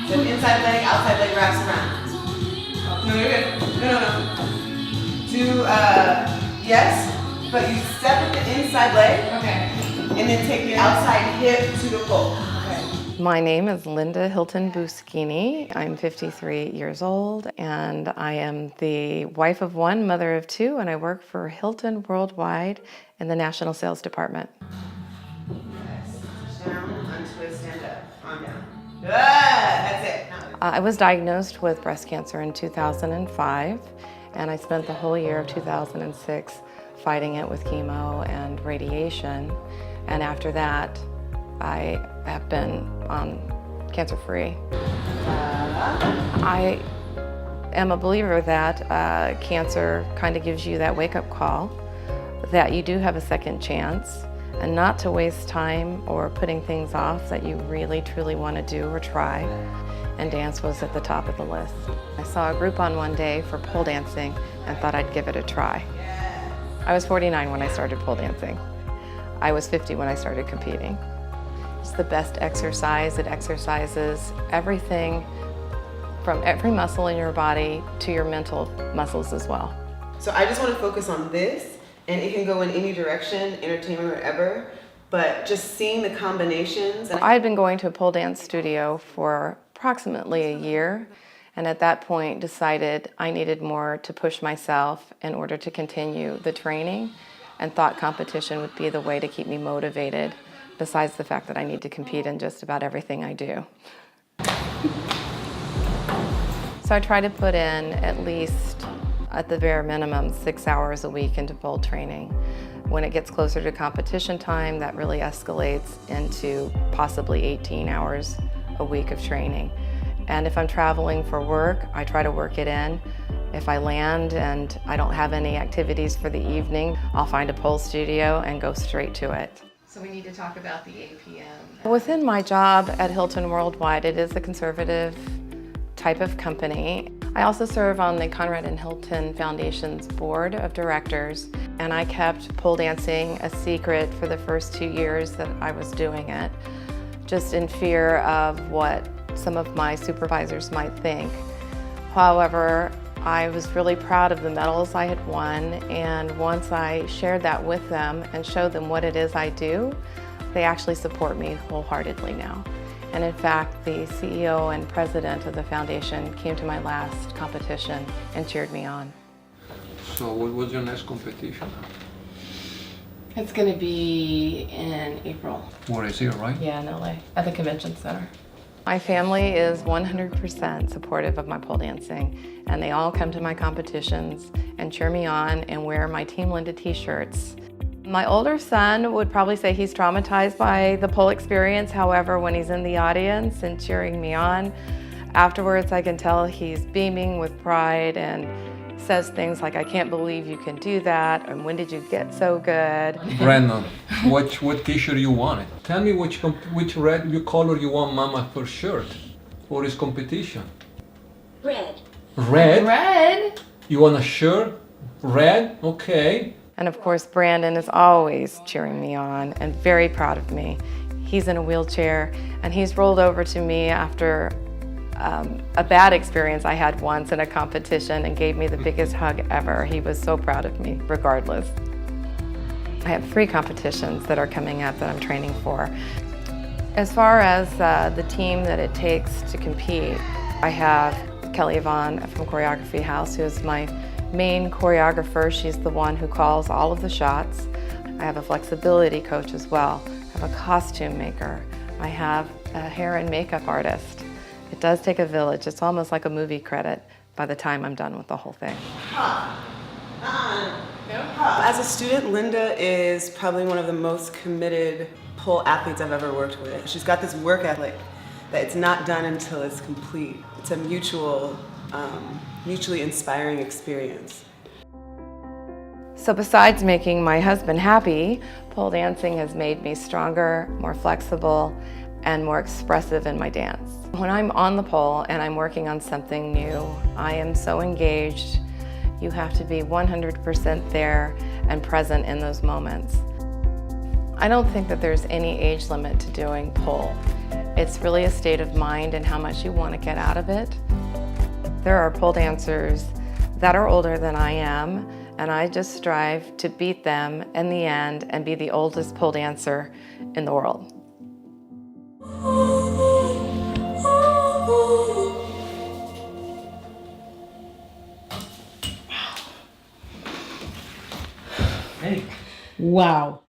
So inside leg, outside leg wraps around. No, you're good. No. Do, yes, but you step with the inside leg. Okay. And then take your outside hip to the pole. My name is Linda Hilton Buschini. I'm 53 years old, and I am the wife of one, mother of two, and I work for Hilton Worldwide in the National Sales Department. Yes. Down, untwist, stand up. Calm down. Good. That's it. I was diagnosed with breast cancer in 2005, and I spent the whole year of 2006 fighting it with chemo and radiation. And after that, I have been cancer-free. I am a believer that cancer kind of gives you that wake-up call, that you do have a second chance, and not to waste time or putting things off that you really, truly want to do or try. And dance was at the top of the list. I saw a Groupon one day for pole dancing and thought I'd give it a try. I was 49 when I started pole dancing. I was 50 when I started competing. It's the best exercise. It exercises everything from every muscle in your body to your mental muscles as well. So I just want to focus on this, and it can go in any direction, entertainment, whatever, but just seeing the combinations. I had been going to a pole dance studio for approximately a year, and at that point decided I needed more to push myself in order to continue the training, and thought competition would be the way to keep me motivated, besides the fact that I need to compete in just about everything I do. So I try to put in at least, at the bare minimum, 6 hours a week into pole training. When it gets closer to competition time, that really escalates into possibly 18 hours a week of training. And if I'm traveling for work, I try to work it in. If I land and I don't have any activities for the evening, I'll find a pole studio and go straight to it. So we need to talk about the APM. Within my job at Hilton Worldwide, it is a conservative type of company. I also serve on the Conrad and Hilton Foundation's board of directors, and I kept pole dancing a secret for the first 2 years that I was doing it, just in fear of what some of my supervisors might think. However, I was really proud of the medals I had won, and once I shared that with them and showed them what it is I do, they actually support me wholeheartedly now. And in fact, the CEO and president of the foundation came to my last competition and cheered me on. So what was your next competition? It's going to be in April. Where is it, right? Yeah, in LA, at the convention center. My family is 100% supportive of my pole dancing, and they all come to my competitions and cheer me on and wear my Team Linda t-shirts. My older son would probably say he's traumatized by the pole experience. However, when he's in the audience and cheering me on, afterwards I can tell he's beaming with pride and says things like, "I can't believe you can do that," and "When did you get so good?" Brandon, what t-shirt you wanted? Tell me which color you want Mama for shirt for this competition. Red. Red? Red? You want a shirt? Red? Okay. And of course, Brandon is always cheering me on and very proud of me. He's in a wheelchair, and he's rolled over to me after a bad experience I had once in a competition and gave me the biggest hug ever. He was so proud of me, regardless. I have 3 competitions that are coming up that I'm training for. As far as the team that it takes to compete, I have Kelly Yvonne from Choreography House, who is my main choreographer. She's the one who calls all of the shots. I have a flexibility coach as well. I have a costume maker. I have a hair and makeup artist. It does take a village. It's almost like a movie credit by the time I'm done with the whole thing. As a student, Linda is probably one of the most committed pole athletes I've ever worked with. She's got this work ethic that it's not done until it's complete. It's a mutually inspiring experience. So besides making my husband happy, pole dancing has made me stronger, more flexible, and more expressive in my dance. When I'm on the pole and I'm working on something new, I am so engaged. You have to be 100% there and present in those moments. I don't think that there's any age limit to doing pole. It's really a state of mind and how much you want to get out of it. There are pole dancers that are older than I am, and I just strive to beat them in the end and be the oldest pole dancer in the world. Hey. Wow.